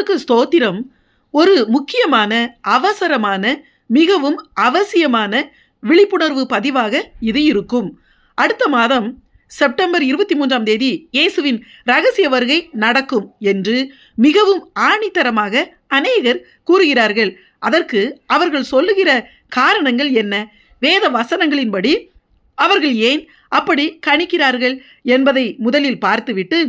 கர்த்தருக்கு ஸ்தோத்திரம். ஒரு முக்கியமான, அவசரமான, மிகவும் அவசியமான விழிப்புணர்வு பதிவாக இது இருக்கும். அடுத்த மாதம் செப்டம்பர் 23ஆம் தேதி இயேசுவின் ரகசிய வருகை நடக்கும் என்று மிகவும் ஆணித்தரமாக அநேகர் கூறுகிறார்கள். அதற்கு அவர்கள் சொல்லுகிற காரணங்கள் என்ன? வேத வசனங்களின்படி அவர்கள் ஏன் அப்படி கணிக்கிறார்கள் என்பதை முதலில் பார்த்துவிட்டு,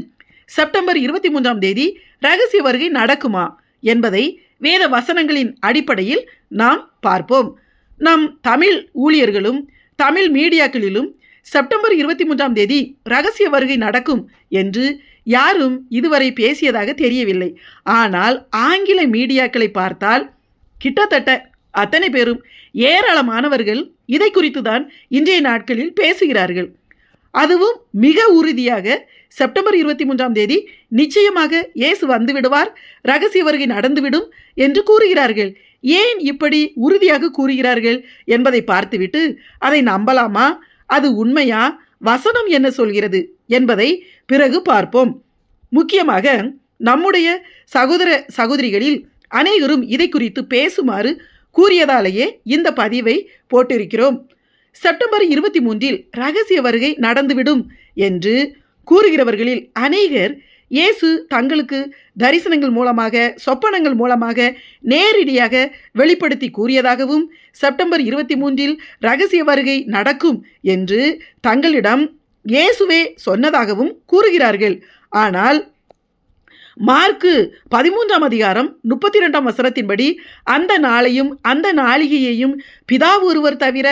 செப்டம்பர் 23ஆம் தேதி ரகசிய வருகை நடக்குமா என்பதை வேத வசனங்களின் அடிப்படையில் நாம் பார்ப்போம். நம் தமிழ் ஊழியர்களும் தமிழ் மீடியாக்களிலும் செப்டம்பர் 23ஆம் தேதி ரகசிய வருகை நடக்கும் என்று யாரும் இதுவரை பேசியதாக தெரியவில்லை. ஆனால் ஆங்கில மீடியாக்களை பார்த்தால் கிட்டத்தட்ட அத்தனை பேரும், ஏராளமானவர்கள் இதை குறித்து தான் இன்றைய நாட்களில் பேசுகிறார்கள். அதுவும் மிக உறுதியாக செப்டம்பர் 23ஆம் தேதி நிச்சயமாக இயேசு வந்துவிடுவார், ரகசிய வருகை நடந்துவிடும் என்று கூறுகிறார்கள். ஏன் இப்படி உறுதியாக கூறுகிறார்கள் என்பதை பார்த்துவிட்டு அதை நம்பலாமா, அது உண்மையா, வசனம் என்ன சொல்கிறது என்பதை பிறகு பார்ப்போம். முக்கியமாக நம்முடைய சகோதர சகோதரிகளில் அனைவரும் இதை குறித்து பேசுமாறு கூறியதாலேயே இந்த பதிவை போட்டிருக்கிறோம். செப்டம்பர் 23இல் ரகசிய வருகை நடந்துவிடும் என்று கூறுகிறவர்களில் அநேகர் இயேசு தங்களுக்கு தரிசனங்கள் மூலமாக, சொப்பனங்கள் மூலமாக நேரடியாக வெளிப்படுத்தி கூறியதாகவும், செப்டம்பர் 23இல் ரகசிய வருகை நடக்கும் என்று தங்களிடம் இயேசுவே சொன்னதாகவும் கூறுகிறார்கள். ஆனால் மார்க்கு 13ஆம் அதிகாரம் 32ஆம் வசனத்தின்படி அந்த நாளையும் அந்த நாளிகையையும் பிதா ஒருவர் தவிர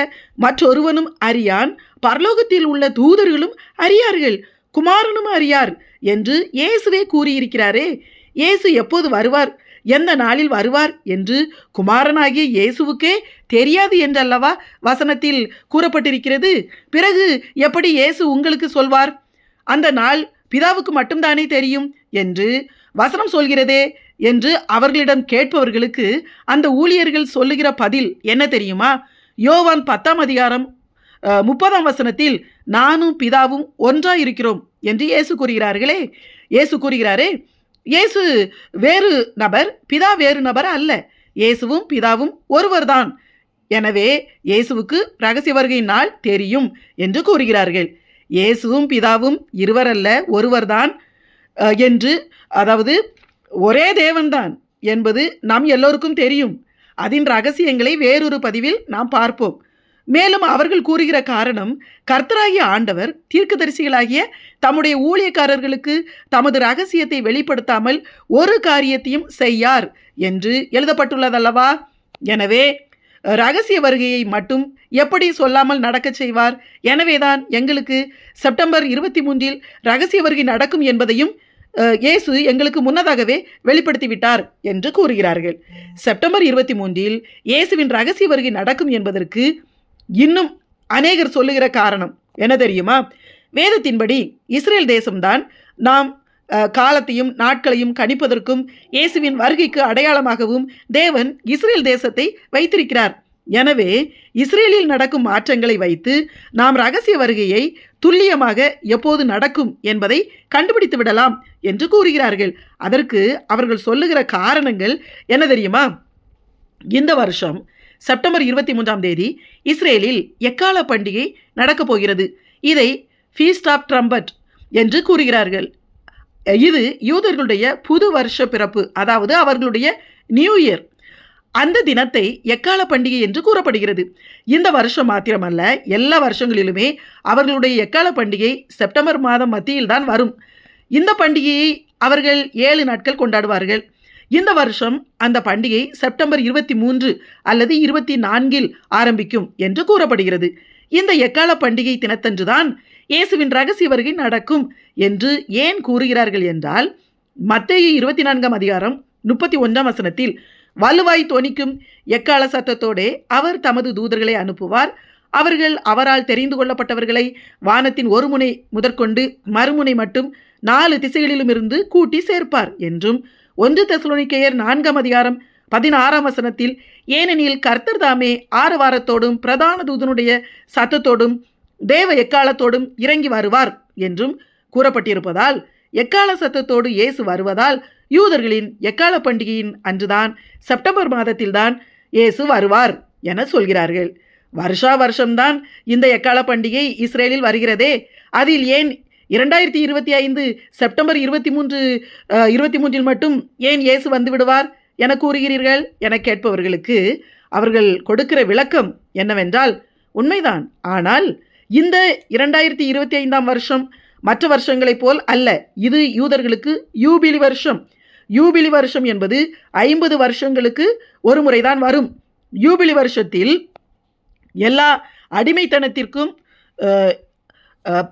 மற்றொருவனும் அறியான், பரலோகத்தில் உள்ள தூதர்களும் அறியார்கள், குமாரனும் அறியார் என்று இயேசுவே கூறியிருக்கிறாரே. இயேசு எப்போது வருவார், எந்த நாளில் வருவார் என்று குமாரனாகிய இயேசுவுக்கே தெரியாது என்றல்லவா வசனத்தில் கூறப்பட்டிருக்கிறது. பிறகு எப்படி இயேசு உங்களுக்கு சொல்வார்? அந்த நாள் பிதாவுக்கு மட்டும்தானே தெரியும் என்று வசனம் சொல்கிறதே என்று அவர்களிடம் கேட்பவர்களுக்கு அந்த ஊழியர்கள் சொல்லுகிற பதில் என்ன தெரியுமா? யோவான் 10ஆம் அதிகாரம் 30ஆம் வசனத்தில் நானும் பிதாவும் ஒன்றாயிருக்கிறோம் என்று இயேசு கூறுகிறார்களே. இயேசு கூறுகிறாரே, இயேசு வேறு நபர், பிதா வேறு நபர் அல்ல, இயேசுவும் பிதாவும் ஒருவர்தான். எனவே இயேசுவுக்கு ரகசிய வருகை நாள் தெரியும் என்று கூறுகிறார்கள். இயேசுவும் பிதாவும் இருவரல்ல, ஒருவர்தான் என்று, அதாவது ஒரே தேவன்தான் என்பது நம் எல்லோருக்கும் தெரியும். அதன் ரகசியங்களை வேறொரு பதிவில் நாம் பார்ப்போம். மேலும் அவர்கள் கூறுகிற காரணம், கர்த்தராகிய ஆண்டவர் தீர்க்கதரிசிகளாகிய தம்முடைய ஊழியக்காரர்களுக்கு தமது ரகசியத்தை வெளிப்படுத்தாமல் ஒரு காரியத்தையும் செய்யார் என்று எழுதப்பட்டுள்ளதல்லவா? எனவே ரகசிய வருகையை மட்டும் எப்படி சொல்லாமல் நடக்க செய்வார்? எனவேதான் எங்களுக்கு செப்டம்பர் 23இல் ரகசிய வருகை நடக்கும் என்பதையும் இயேசு எங்களுக்கு முன்னதாகவே வெளிப்படுத்திவிட்டார் என்று கூறுகிறார்கள். செப்டம்பர் 23இல் இயேசுவின் ரகசிய வருகை நடக்கும் என்பதற்கு இன்னும் அநேகர் சொல்லுகிற காரணம் என்ன தெரியுமா? வேதத்தின்படி இஸ்ரேல் தேசம்தான் நாம் காலத்தையும் நாட்களையும் கணிப்பதற்கும் இயேசுவின் வருகைக்கு அடையாளமாகவும் தேவன் இஸ்ரேல் தேசத்தை வைத்திருக்கிறார். எனவே இஸ்ரேலில் நடக்கும் மாற்றங்களை வைத்து நாம் ரகசிய வருகையை துல்லியமாக எப்போது நடக்கும் என்பதை கண்டுபிடித்து விடலாம் என்று கூறுகிறார்கள். அதற்கு அவர்கள் சொல்லுகிற காரணங்கள் என்ன தெரியுமா? இந்த வருஷம் செப்டம்பர் 23ஆம் தேதி இஸ்ரேலில் எக்கால பண்டிகை நடக்கப் போகிறது. இதை ஃபீஸ்ட் ஆஃப் ட்ரம்பட் என்று கூறுகிறார்கள். இது யூதர்களுடைய புது வருஷ பிறப்பு, அதாவது அவர்களுடைய நியூ இயர். அந்த தினத்தை எக்கால பண்டிகை என்று கூறப்படுகிறது. இந்த வருஷம் மாத்திரமல்ல, எல்லா வருஷங்களிலுமே அவர்களுடைய எக்கால பண்டிகை செப்டம்பர் மாதம் மத்தியில் தான் வரும். இந்த பண்டிகையை அவர்கள் 7 நாட்கள் கொண்டாடுவார்கள். இந்த வருஷம் அந்த பண்டிகை செப்டம்பர் 23 அல்லது 24இல் ஆரம்பிக்கும் என்று கூறப்படுகிறது. இந்த எக்கால பண்டிகை தினத்தன்றுதான் இயேசுவின் ரகசிய வருகை நடக்கும் என்று ஏன் கூறுகிறார்கள் என்றால், மத்தேயு 24ஆம் அதிகாரம் 31ஆம் வசனத்தில் வலுவாய் தொனிக்கும் எக்கால சத்தத்தோடே அவர் தமது தூதர்களை அனுப்புவார், அவர்கள் அவரால் தெரிந்து கொள்ளப்பட்டவர்களை வானத்தின் ஒரு முனை முதற்கொண்டு மறுமுனை மட்டும் 4 திசைகளிலும் இருந்து கூட்டி சேர்ப்பார் என்றும், 1 தெசலோனிக்கேயர் 4ஆம் அதிகாரம் 16ஆம் வசனத்தில் ஏனெனில் கர்த்தர் தாமே ஆரவாரத்தோடும் பிரதான தூதனுடைய சத்தத்தோடும் தேவ எக்காலத்தோடும் இறங்கி வருவார் என்றும் கூறப்பட்டிருப்பதால் எக்கால சத்தத்தோடு இயேசு வருவதால் யூதர்களின் எக்கால பண்டிகையின் அன்றுதான் செப்டம்பர் மாதத்தில்தான் இயேசு வருவார் என சொல்கிறார்கள். வருஷா வருஷம்தான் இந்த எக்கால பண்டிகை இஸ்ரேலில் வருகிறதே, அதில் ஏன் 2025 செப்டம்பர் 23 மட்டும் ஏன் இயேசு வந்து விடுவார் என கூறுகிறீர்கள் என கேட்பவர்களுக்கு அவர்கள் கொடுக்கிற விளக்கம் என்னவென்றால், உண்மைதான், ஆனால் இந்த 2025 வருஷம் மற்ற வருஷங்களைப் போல் அல்ல. இது யூதர்களுக்கு யூபிலி வருஷம். யூபிலி வருஷம் என்பது 50 வருஷங்களுக்கு ஒரு முறைதான் வரும். யூபிலி வருஷத்தில் எல்லா அடிமைத்தனத்திற்கும்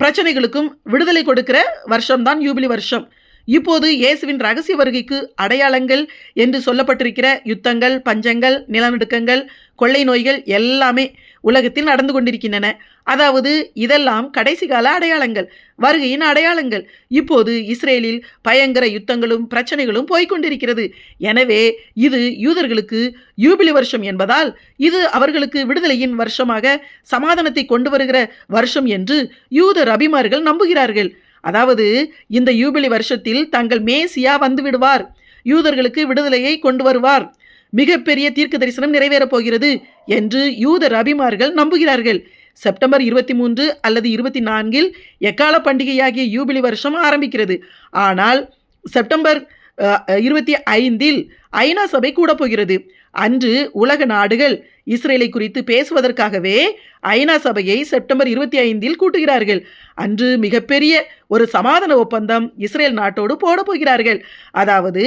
பிரச்சனைகளுக்கும் விடுதலை கொடுக்கிற வருஷம்தான் யூபிலி வருஷம். இப்போது இயேசுவின் ரகசிய வருகைக்கு அடையாளங்கள் என்று சொல்லப்பட்டிருக்கிற யுத்தங்கள், பஞ்சங்கள், நிலநடுக்கங்கள், கொள்ளை நோய்கள் எல்லாமே உலகத்தில் நடந்து கொண்டிருக்கின்றன. அதாவது இதெல்லாம் கடைசி கால அடையாளங்கள், வருகையின் அடையாளங்கள். இப்போது இஸ்ரேலில் பயங்கர யுத்தங்களும் பிரச்சனைகளும் போய்கொண்டிருக்கிறது. எனவே இது யூதர்களுக்கு யூபிலி வருஷம் என்பதால் இது அவர்களுக்கு விடுதலையின் வருஷமாக சமாதானத்தை கொண்டு வருகிற வருஷம் என்று யூத ரபிமார்கள் நம்புகிறார்கள். அதாவது இந்த யூபிலி வருஷத்தில் தங்கள் மேசியா வந்து விடுவார், யூதர்களுக்கு விடுதலையை கொண்டு வருவார், மிகப்பெரிய தீர்க்க தரிசனம் நிறைவேறப் போகிறது என்று யூத ரபிமார்கள் நம்புகிறார்கள். செப்டம்பர் 23 அல்லது 24 எக்கால பண்டிகையாகிய யூபிலி வருஷம் ஆரம்பிக்கிறது. ஆனால் செப்டம்பர் 25 ஐநா சபை கூட போகிறது. அன்று உலக நாடுகள் இஸ்ரேலை குறித்து பேசுவதற்காகவே ஐநா சபையை செப்டம்பர் 25 கூட்டுகிறார்கள். அன்று மிகப்பெரிய ஒரு சமாதான ஒப்பந்தம் இஸ்ரேல் நாட்டோடு போட போகிறார்கள். அதாவது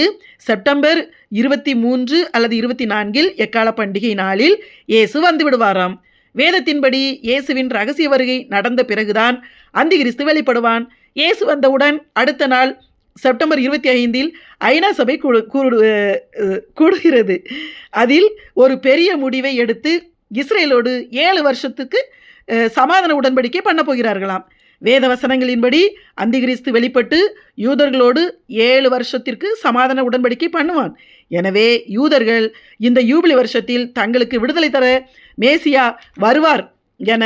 செப்டம்பர் 23 அல்லது 24 எக்கால பண்டிகை நாளில் இயேசு வந்து விடுவாராம். வேதத்தின்படி இயேசுவின் ரகசிய வருகை நடந்த பிறகுதான் அந்திகிறிஸ்து வெளிப்படுவான். இயேசு வந்தவுடன் அடுத்த நாள் செப்டம்பர் 25 ஐநா சபை கூடுகிறது. அதில் ஒரு பெரிய முடிவை எடுத்து இஸ்ரேலோடு 7 வருஷத்துக்கு சமாதான உடன்படிக்கை பண்ண போகிறார்களாம். வேத வசனங்களின்படி அந்திகிறிஸ்து வெளிப்பட்டு யூதர்களோடு 7 வருஷத்திற்கு சமாதான உடன்படிக்கை பண்ணுவான். எனவே யூதர்கள் இந்த யூபிலி வருஷத்தில் தங்களுக்கு விடுதலை தர மேசியா வருவார் என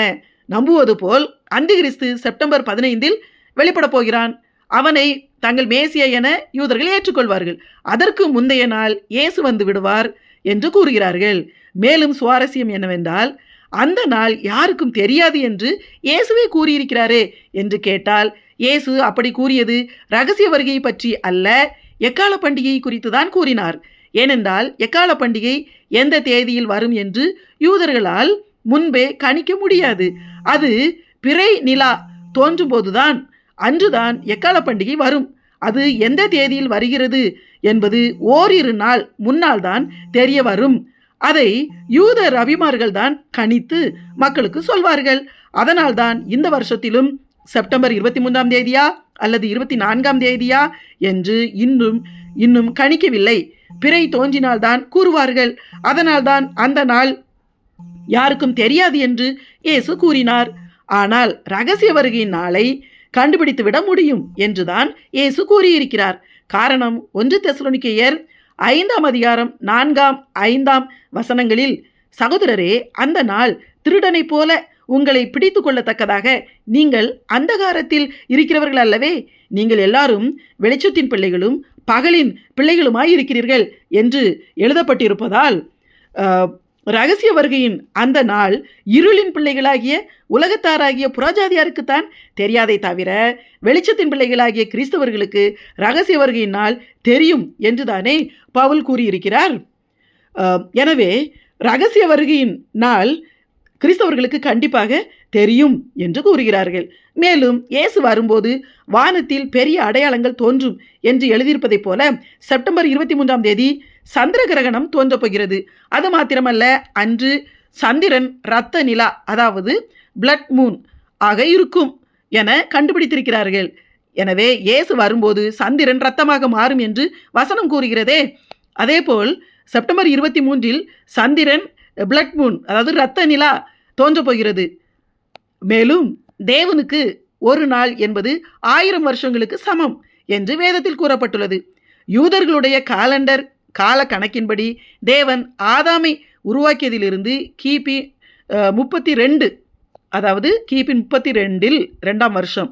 நம்புவது போல் அந்திகிறிஸ்து செப்டம்பர் 15 வெளிப்பட போகிறான். அவனை தங்கள் மேசியா என யூதர்கள் ஏற்றுக்கொள்வார்கள். அதற்கு முந்தைய நாள் இயேசு வந்து விடுவார் என்று கூறுகிறார்கள். மேலும் சுவாரஸ்யம் என்னவென்றால், அந்த நாள் யாருக்கும் தெரியாது என்று இயேசுவே கூறியிருக்கிறாரே என்று கேட்டால், இயேசு அப்படி கூறியது ரகசிய வருகையை பற்றி அல்ல, எக்கால பண்டிகை குறித்து தான் கூறினார். ஏனென்றால் எக்கால பண்டிகை எந்த தேதியில் வரும் என்று யூதர்களால் முன்பே கணிக்க முடியாது. அது பிறை நிலா தோன்றும் போதுதான், அன்றுதான் எக்கால பண்டிகை வரும். அது எந்த தேதியில் வருகிறது என்பது ஓரிரு நாள் முன்னால் தான் தெரிய வரும். அதை யூத ரபிமார்கள் தான் கணித்து மக்களுக்கு சொல்வார்கள். அதனால்தான் இந்த வருஷத்திலும் செப்டம்பர் 23ஆம் தேதியா அல்லது 24ஆம் தேதியா என்று இன்னும் கணிக்கவில்லை. பிறை தோன்றினால்தான் கூறுவார்கள். அதனால்தான் அந்த நாள் யாருக்கும் தெரியாது என்று இயேசு கூறினார். ஆனால் ரகசிய வருகையின் நாளை கண்டுபிடித்து விட முடியும் என்றுதான் இயேசு கூறியிருக்கிறார். காரணம் 1 தெசலோனிக்கேயர் 5ஆம் அதிகாரம் 4ஆம் 5ஆம் வசனங்களில், சகோதரரே, அந்த நாள் திருடனை போல உங்களை பிடித்து கொள்ளத்தக்கதாக நீங்கள் அந்தகாரத்தில் இருக்கிறவர்கள் அல்லவே, நீங்கள் எல்லாரும் வெளிச்சத்தின் பிள்ளைகளும் பகலின் பிள்ளைகளுமாய் இருக்கிறீர்கள் என்று எழுதப்பட்டிருப்பதால் ரகசிய வருகையின் அந்த நாள் இருளின் பிள்ளைகளாகிய உலகத்தாராகிய புறஜாதியாருக்குத்தான் தெரியாதை தவிர வெளிச்சத்தின் பிள்ளைகளாகிய கிறிஸ்தவர்களுக்கு ரகசிய வருகையின் நாள் தெரியும் என்றுதானே பவுல் கூறியிருக்கிறார். எனவே ரகசிய வருகையின் நாள் கிறிஸ்தவர்களுக்கு கண்டிப்பாக தெரியும் என்று கூறுகிறார்கள். மேலும் இயேசு வரும்போது வானத்தில் பெரிய அடையாளங்கள் தோன்றும் என்று எழுதியிருப்பதைப் போல செப்டம்பர் 23ஆம் தேதி சந்திர கிரகணம் தோன்றப் போகிறது. அது மாத்திரமல்ல, அன்று சந்திரன் இரத்த நிலா, அதாவது பிளட் மூன் ஆக இருக்கும் என கண்டுபிடித்திருக்கிறார்கள். எனவே இயேசு வரும்போது சந்திரன் இரத்தமாக மாறும் என்று வசனம் கூறுகிறதே. அதேபோல் செப்டம்பர் 23 சந்திரன் பிளட் மூன், அதாவது இரத்த நிலா தோன்றப் போகிறது. மேலும் தேவனுக்கு ஒரு நாள் என்பது 1000 வருஷங்களுக்கு சமம் என்று வேதத்தில் கூறப்பட்டுள்ளது. யூதர்களுடைய கால கணக்கின்படி தேவன் ஆதாமை உருவாக்கியதிலிருந்து கிபி 32, அதாவது கிபி 32 2ஆம் வருஷம்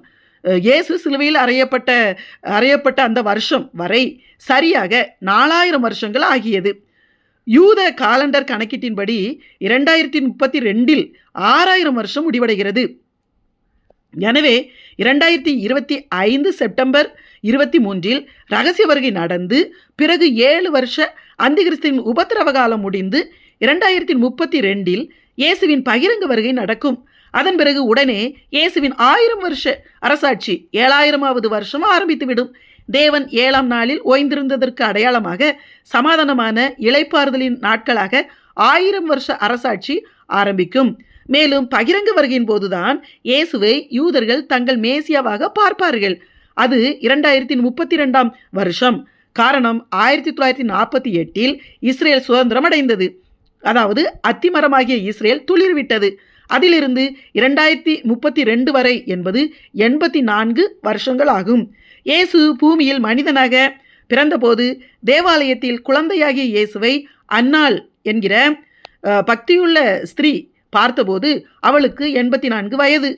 இயேசு சிலுவையில் அறையப்பட்ட அந்த வருஷம் வரை சரியாக 4000 வருஷங்கள் ஆகியது. யூத காலண்டர் கணக்கீட்டின்படி 2032 6000 வருஷம் முடிவடைகிறது. எனவே 2025 செப்டம்பர் 23 ரகசிய வருகை நடந்து பிறகு 7 வருஷ அந்திகிறிஸ்துவின் உபத்திரவ காலம் முடிந்து 2032 இயேசுவின் பகிரங்க வருகை நடக்கும். அதன் பிறகு உடனே இயேசுவின் 1000 வருஷ அரசாட்சி 7000வது வருஷம் ஆரம்பித்துவிடும். தேவன் 7ஆம் நாளில் ஓய்ந்திருந்ததற்கு அடையாளமாக சமாதானமான இளைப்பாறுதலின் நாட்களாக 1000 வருஷ அரசாட்சி ஆரம்பிக்கும். மேலும் பகிரங்க வருகையின் போதுதான் இயேசுவை யூதர்கள் தங்கள் மேசியாவாக பார்ப்பார்கள். அது 2032ஆம் வருஷம். காரணம் 1948 இஸ்ரேல் சுதந்திரம் அடைந்தது. அதாவது அத்திமரமாகிய இஸ்ரேல் துளிர்விட்டது. அதிலிருந்து 2032 வரை என்பது 84 வருஷங்கள் ஆகும். இயேசு பூமியில் மனிதனாக பிறந்தபோது தேவாலயத்தில் குழந்தையாகிய இயேசுவை அன்னாள் என்கிற பக்தியுள்ள ஸ்திரீ பார்த்தபோது அவளுக்கு 84 வயது.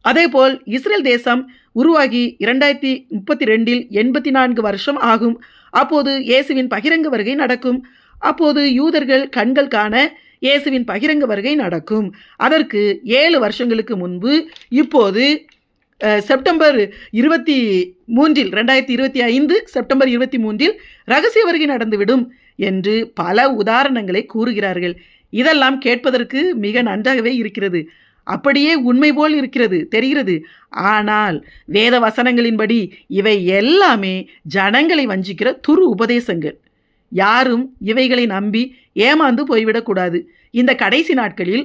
அதேபோல் இஸ்ரேல் தேசம் உருவாகி 2032 84 வருஷம் ஆகும். அப்போது இயேசுவின் பகிரங்க வருகை நடக்கும். அப்போது யூதர்கள் கண்கள் காண இயேசுவின் பகிரங்க வருகை நடக்கும். அதற்கு 7 வருஷங்களுக்கு முன்பு இப்போது செப்டம்பர் 23 2025 செப்டம்பர் 23 ரகசிய வருகை நடந்துவிடும் என்று பல உதாரணங்களை கூறுகிறார்கள். இதெல்லாம் கேட்பதற்கு மிக நன்றாகவே இருக்கிறது. அப்படியே உண்மை போல் இருக்கிறது தெரிகிறது. ஆனால் வேத வசனங்களின்படி இவை எல்லாமே ஜனங்களை வஞ்சிக்கிற துரு உபதேசங்கள். யாரும் இவைகளை நம்பி ஏமாந்து போய்விடக்கூடாது. இந்த கடைசி நாட்களில்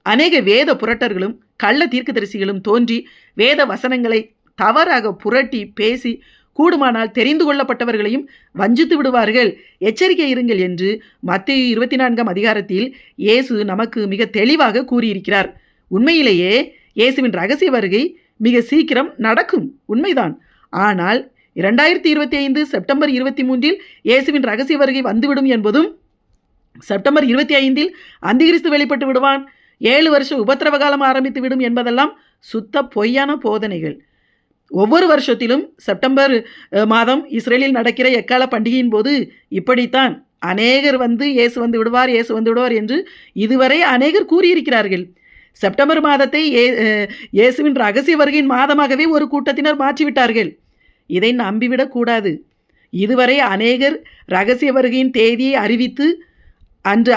அநேக வேத புரட்டர்களும் கள்ள தீர்க்கதரிசிகளும் தோன்றி வேத வசனங்களை தவறாக புரட்டி பேசி கூடுமானால் தெரிந்து கொள்ளப்பட்டவர்களையும் வஞ்சித்து விடுவார்கள். எச்சரிக்கை இருங்கள் என்று மத்தேயு 24ஆம் அதிகாரத்தில் இயேசு நமக்கு மிக தெளிவாக கூறியிருக்கிறார். உண்மையிலேயே இயேசுவின் ரகசிய வருகை மிக சீக்கிரம் நடக்கும், உண்மைதான். ஆனால் 2025 செப்டம்பர் 23 இயேசுவின் ரகசிய வருகை வந்துவிடும் என்பதும், செப்டம்பர் 25 அந்திகிறிஸ்து வெளிப்பட்டு விடுவான், 7 வருஷ உபத்திரவ காலம் ஆரம்பித்து விடும் என்பதெல்லாம் சுத்த பொய்யான போதனைகள். ஒவ்வொரு வருஷத்திலும் செப்டம்பர் மாதம் இஸ்ரேலில் நடக்கிற எக்கால பண்டிகையின் போது இப்படித்தான் அநேகர் இயேசு வந்து விடுவார் என்று இதுவரை அநேகர் கூறியிருக்கிறார்கள். செப்டம்பர் மாதத்தை இயேசுவின் ரகசிய வருகையின் மாதமாகவே ஒரு கூட்டத்தினர் மாற்றிவிட்டார்கள். இதை நம்பிவிடக்கூடாது. இதுவரை அநேகர் ரகசிய வருகையின் தேதியை அறிவித்து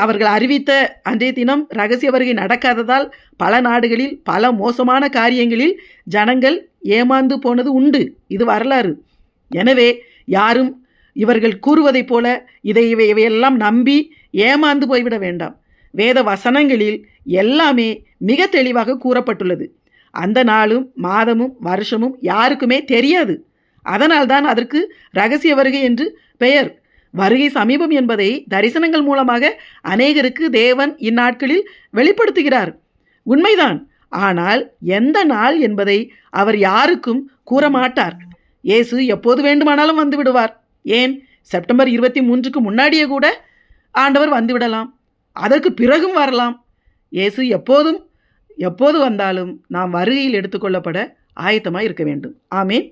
அவர்கள் அறிவித்த அன்றைய தினம் ரகசிய வருகை நடக்காததால் பல நாடுகளில் பல மோசமான காரியங்களில் ஜனங்கள் ஏமாந்து போனது உண்டு. இது வரலாறு. எனவே யாரும் இவர்கள் கூறுவதைப் போல இவையெல்லாம் நம்பி ஏமாந்து போய்விட வேண்டாம். வேத வசனங்களில் எல்லாமே மிக தெளிவாக கூறப்பட்டுள்ளது. அந்த நாளும் மாதமும் வருஷமும் யாருக்குமே தெரியாது. அதனால்தான் அதற்கு ரகசிய வருகை என்று பெயர். வருகை சமீபம் என்பதை தரிசனங்கள் மூலமாக அநேகருக்கு தேவன் இந்நாட்களில் வெளிப்படுத்துகிறார். உண்மைதான். ஆனால் எந்த நாள் என்பதை அவர் யாருக்கும் கூற மாட்டார். இயேசு எப்போது வேண்டுமானாலும் வந்து விடுவார். ஏன், செப்டம்பர் 23க்கு முன்னாடியே கூட ஆண்டவர் வந்துவிடலாம். அதற்கு பிறகும் வரலாம். இயேசு எப்போது வந்தாலும் நாம் வருகையில் எடுத்துக்கொள்ளப்பட ஆயத்தமாக இருக்க வேண்டும். ஆமேன்.